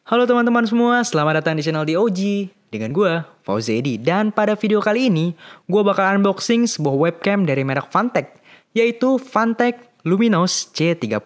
Halo teman-teman semua, selamat datang di channel DOG dengan gue, Fauzedi. Dan pada video kali ini, gue bakal unboxing sebuah webcam dari merek Phanteks, yaitu Phanteks Luminos C30.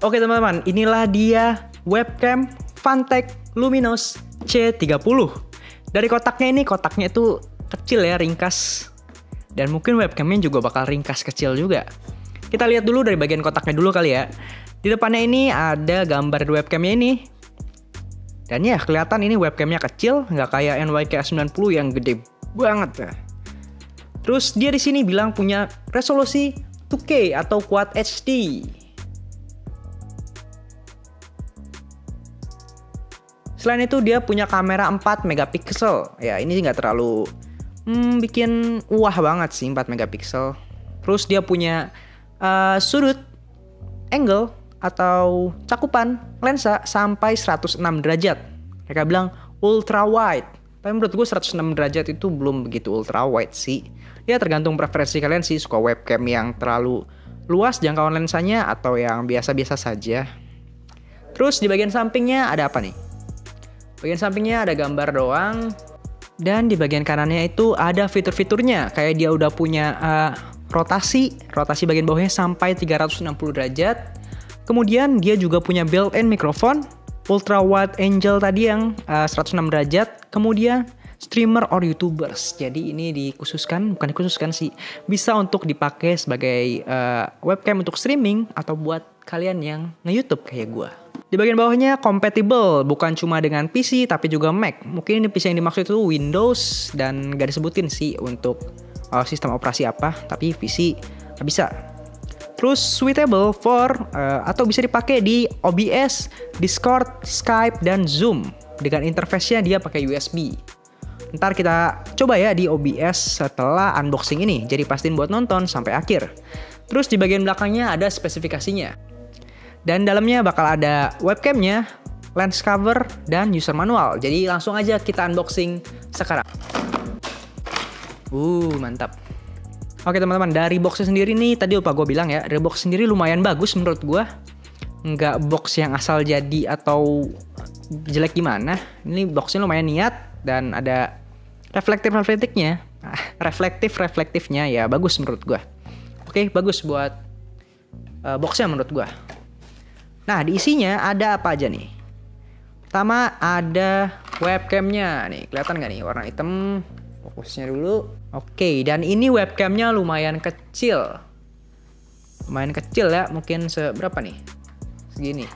Oke teman-teman, inilah dia webcam Phanteks Luminos C30. Dari kotaknya itu kecil ya, ringkas. Dan mungkin webcamnya juga bakal ringkas kecil juga. Kita lihat dulu dari bagian kotaknya dulu kali ya. Di depannya ini ada gambar webcamnya ini. Dan ya kelihatan ini webcamnya kecil, nggak kayak NYK A90 yang gede banget ya. Terus dia di sini bilang punya resolusi 2K atau Quad HD. Selain itu dia punya kamera 4 megapiksel. Ya ini nggak terlalu bikin wah banget sih 4 megapiksel. Terus dia punya sudut angle atau cakupan lensa sampai 106 derajat. Mereka bilang ultra wide. Tapi menurut gue 106 derajat itu belum begitu ultra wide sih. Ya tergantung preferensi kalian sih, suka webcam yang terlalu luas jangkauan lensanya atau yang biasa-biasa saja. Terus di bagian sampingnya ada apa nih? Bagian sampingnya ada gambar doang. Dan di bagian kanannya itu ada fitur-fiturnya. Kayak dia udah punya rotasi bagian bawahnya sampai 360 derajat. Kemudian dia juga punya built-in mikrofon, ultra wide angle tadi yang 106 derajat. Kemudian streamer or YouTubers. Jadi ini bukan dikhususkan sih, bisa untuk dipakai sebagai webcam untuk streaming atau buat kalian yang nge-YouTube kayak gue. Di bagian bawahnya compatible, bukan cuma dengan PC tapi juga Mac. Mungkin ini PC yang dimaksud itu Windows dan gak disebutin sih untuk sistem operasi apa, tapi PC nggak bisa. Terus suitable for atau bisa dipakai di OBS, Discord, Skype, dan Zoom. Dengan interface-nya dia pakai USB. Ntar kita coba ya di OBS setelah unboxing ini, jadi pastiin buat nonton sampai akhir. Terus di bagian belakangnya ada spesifikasinya. Dan dalamnya bakal ada webcamnya, lens cover, dan user manual. Jadi langsung aja kita unboxing sekarang. Mantap. Oke teman-teman, dari boxnya sendiri nih, tadi lupa gue bilang ya, dari box sendiri lumayan bagus menurut gue. Nggak box yang asal jadi atau jelek gimana. Ini boxnya lumayan niat dan ada reflektifnya. Reflektifnya ya bagus menurut gue. Oke, bagus buat boxnya menurut gue. Nah, di isinya ada apa aja nih? Pertama ada webcamnya nih, kelihatan nggak nih warna hitam? Fokusnya dulu. Oke, dan ini webcamnya lumayan kecil. Lumayan kecil ya, mungkin seberapa nih? Segini.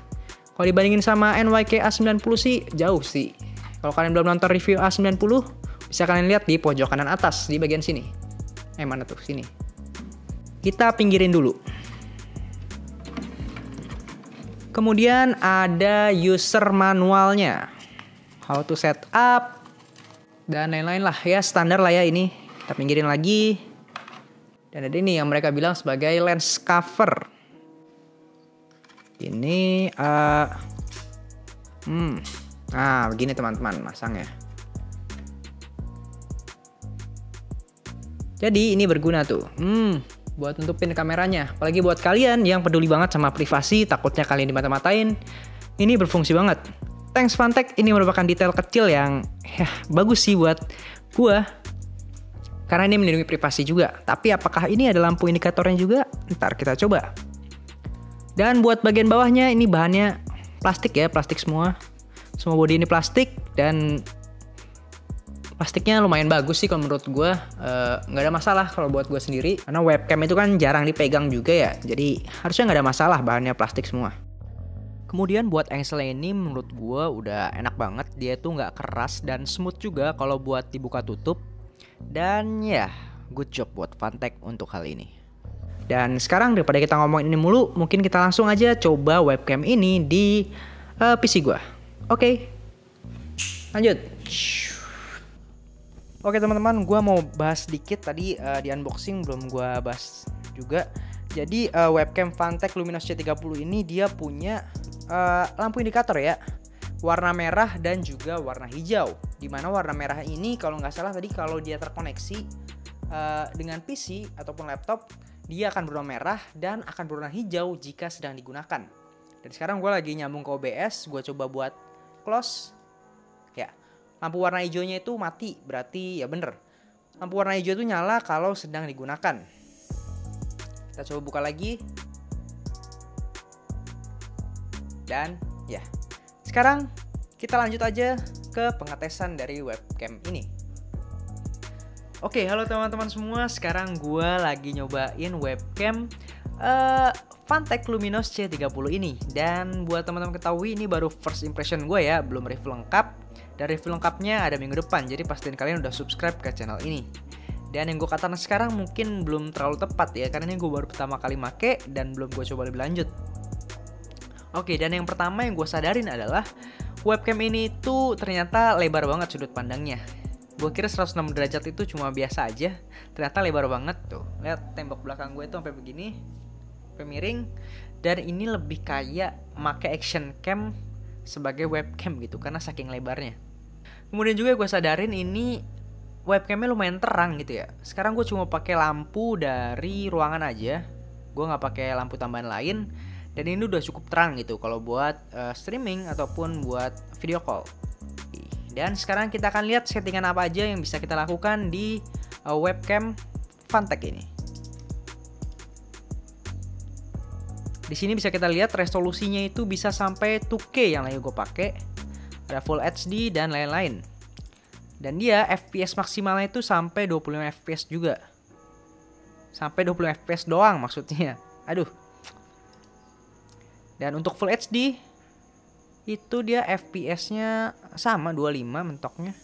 Kalau dibandingin sama NYK A90 sih jauh sih. Kalau kalian belum nonton review A90, bisa kalian lihat di pojok kanan atas di bagian sini. Mana tuh? Sini. Kita pinggirin dulu. Kemudian ada user manualnya. How to set up dan lain-lain lah ya, standar lah ya ini. Kita pinggirin lagi. Dan ada ini yang mereka bilang sebagai lens cover. Ini begini teman-teman masangnya. Jadi ini berguna tuh. Buat nutupin kameranya. Apalagi buat kalian yang peduli banget sama privasi, takutnya kalian dimata-matain. Ini berfungsi banget. Thanks Phanteks, ini merupakan detail kecil yang bagus sih buat gua. Karena ini melindungi privasi juga. Tapi apakah ini ada lampu indikatornya juga? Ntar kita coba. Dan buat bagian bawahnya ini bahannya plastik ya, plastik semua. Semua bodi ini plastik dan plastiknya lumayan bagus sih kalau menurut gue. Nggak ada masalah kalau buat gue sendiri. Karena webcam itu kan jarang dipegang juga ya. Jadi harusnya nggak ada masalah, bahannya plastik semua. Kemudian buat engsel ini menurut gue udah enak banget. Dia tuh nggak keras dan smooth juga kalau buat dibuka tutup. Dan ya, good job buat Phanteks untuk hal ini. Dan sekarang daripada kita ngomongin ini mulu, mungkin kita langsung aja coba webcam ini di PC gue. Oke, lanjut. Oke teman-teman, gue mau bahas sedikit tadi di unboxing belum gue bahas juga. Jadi webcam Phanteks Luminos C30 ini dia punya lampu indikator ya, warna merah dan juga warna hijau. Dimana warna merah ini kalau nggak salah tadi kalau dia terkoneksi dengan PC ataupun laptop, dia akan berwarna merah dan akan berwarna hijau jika sedang digunakan. Dan sekarang gue lagi nyambung ke OBS, gue coba buat close. Ya, lampu warna hijaunya itu mati, berarti ya bener. Lampu warna hijau itu nyala kalau sedang digunakan. Kita coba buka lagi. Dan ya, sekarang kita lanjut aja ke pengetesan dari webcam ini. Oke, halo teman-teman semua. Sekarang gue lagi nyobain webcam Phanteks Luminos C30 ini. Dan buat teman-teman ketahui, ini baru first impression gue ya, belum review lengkap. Dan review lengkapnya ada minggu depan, jadi pastiin kalian udah subscribe ke channel ini. Dan yang gue katakan sekarang mungkin belum terlalu tepat ya, karena ini gue baru pertama kali make dan belum gue coba lebih lanjut. Oke, dan yang pertama yang gue sadarin adalah webcam ini tuh ternyata lebar banget sudut pandangnya. Gue kira 106 derajat itu cuma biasa aja, ternyata lebar banget tuh. Lihat tembok belakang gue tuh sampai begini, sampai miring. Dan ini lebih kayak make action cam sebagai webcam gitu, karena saking lebarnya. Kemudian juga gue sadarin ini webcamnya lumayan terang gitu ya. Sekarang gue cuma pakai lampu dari ruangan aja, gue nggak pakai lampu tambahan lain. Dan ini udah cukup terang gitu kalau buat streaming ataupun buat video call. Dan sekarang kita akan lihat settingan apa aja yang bisa kita lakukan di webcam Phanteks ini. Di sini bisa kita lihat resolusinya itu bisa sampai 2K yang lagi gue pakai. Ada Full HD dan lain-lain. Dan dia FPS maksimalnya itu sampai 25 FPS juga. Sampai 20 FPS doang maksudnya. Aduh. Dan untuk Full HD itu dia FPS-nya sama 25 mentoknya,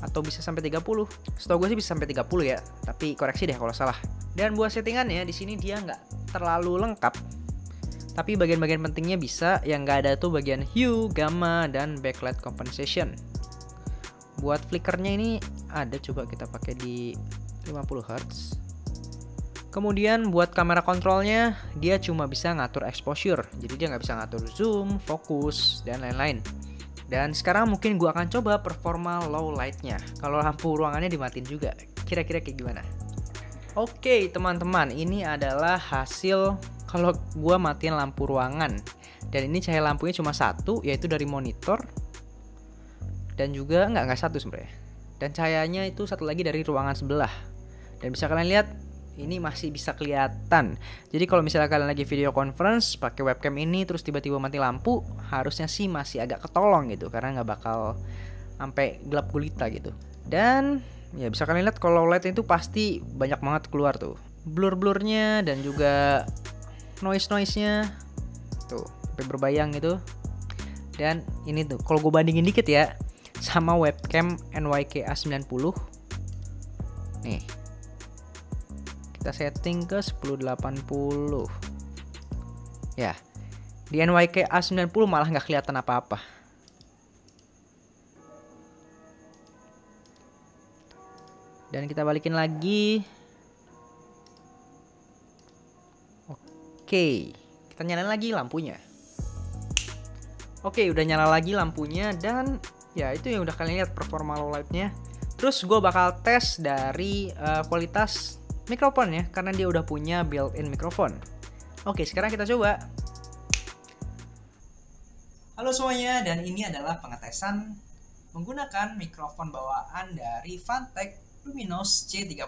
atau bisa sampai 30. Setahu gue sih bisa sampai 30 ya, tapi koreksi deh kalau salah. Dan buat settingannya di sini dia nggak terlalu lengkap, tapi bagian-bagian pentingnya bisa. Yang nggak ada tuh bagian hue, gamma, dan backlight compensation. Buat flickernya ini ada, coba kita pakai di 50 Hz. Kemudian buat kamera kontrolnya, dia cuma bisa ngatur exposure, jadi dia nggak bisa ngatur zoom, fokus, dan lain-lain. Dan sekarang mungkin gue akan coba performa low lightnya, kalau lampu ruangannya dimatiin juga, kira-kira kayak gimana. Oke teman-teman, ini adalah hasil kalau gue matiin lampu ruangan. Dan ini cahaya lampunya cuma satu, yaitu dari monitor. Dan juga, nggak satu sebenarnya. Dan cahayanya itu satu lagi dari ruangan sebelah. Dan bisa kalian lihat, ini masih bisa kelihatan. Jadi kalau misalnya kalian lagi video conference pakai webcam ini terus tiba-tiba mati lampu, harusnya sih masih agak ketolong gitu, karena nggak bakal sampai gelap gulita gitu. Dan ya bisa kalian lihat kalau light itu pasti banyak banget keluar tuh, blur-blurnya dan juga noise-nya tuh sampai berbayang gitu. Dan ini tuh kalau gue bandingin dikit ya sama webcam NYK A90 nih, kita setting ke 1080. Ya, di NYK A90 malah nggak kelihatan apa-apa. Dan kita balikin lagi. Oke, kita nyalain lagi lampunya. Oke, udah nyala lagi lampunya. Dan ya itu yang udah kalian lihat performa low light-nya. Terus gue bakal tes dari kualitas mikrofon ya, karena dia udah punya built-in mikrofon. Oke, sekarang kita coba. Halo semuanya, dan ini adalah pengetesan menggunakan mikrofon bawaan dari Phanteks Luminos C30.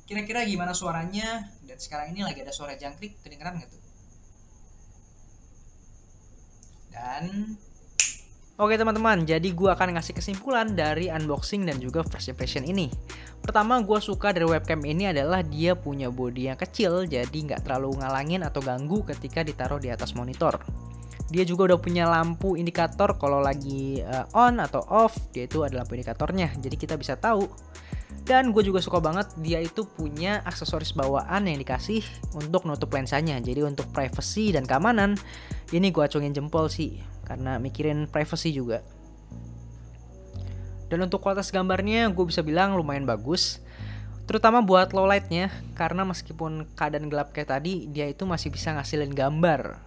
Kira-kira gimana suaranya? Dan sekarang ini lagi ada suara jangkrik, kedengeran nggak tuh? Dan oke teman-teman, jadi gue akan ngasih kesimpulan dari unboxing dan juga first impression ini. Pertama, gue suka dari webcam ini adalah dia punya bodi yang kecil, jadi nggak terlalu ngalangin atau ganggu ketika ditaruh di atas monitor. Dia juga udah punya lampu indikator kalau lagi on atau off, dia itu ada lampu indikatornya, jadi kita bisa tahu. Dan gue juga suka banget dia itu punya aksesoris bawaan yang dikasih untuk nutup lensanya. Jadi untuk privacy dan keamanan, ini gue acungin jempol sih, karena mikirin privacy juga. Dan untuk kualitas gambarnya gue bisa bilang lumayan bagus, terutama buat low lightnya, karena meskipun keadaan gelap kayak tadi, dia itu masih bisa ngasilin gambar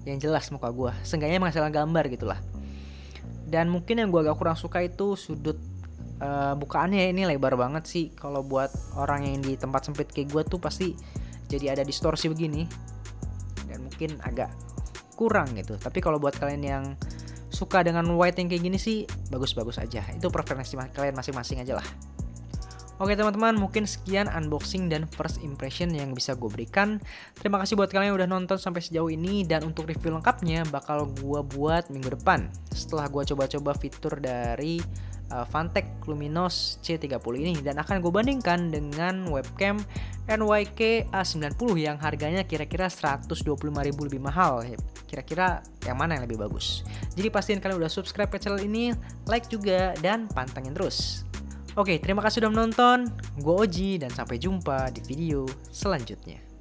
yang jelas muka gue, seenggaknya menghasilkan gambar gitulah. Dan mungkin yang gue agak kurang suka itu sudut bukaannya, ini lebar banget sih. Kalau buat orang yang di tempat sempit kayak gue tuh pasti jadi ada distorsi begini dan mungkin agak kurang gitu. Tapi kalau buat kalian yang suka dengan white yang kayak gini sih bagus-bagus aja. Itu preferensi kalian masing-masing aja lah. Oke teman-teman, mungkin sekian unboxing dan first impression yang bisa gue berikan. Terima kasih buat kalian yang udah nonton sampai sejauh ini. Dan untuk review lengkapnya bakal gue buat minggu depan, setelah gue coba-coba fitur dari Fantech Luminos C30 ini. Dan akan gue bandingkan dengan webcam NYK A90 yang harganya kira-kira 125.000 lebih mahal. Kira-kira yang mana yang lebih bagus? Jadi pastiin kalian udah subscribe ke channel ini, like juga, dan pantengin terus. Oke, terima kasih sudah menonton. Gue Oji dan sampai jumpa di video selanjutnya.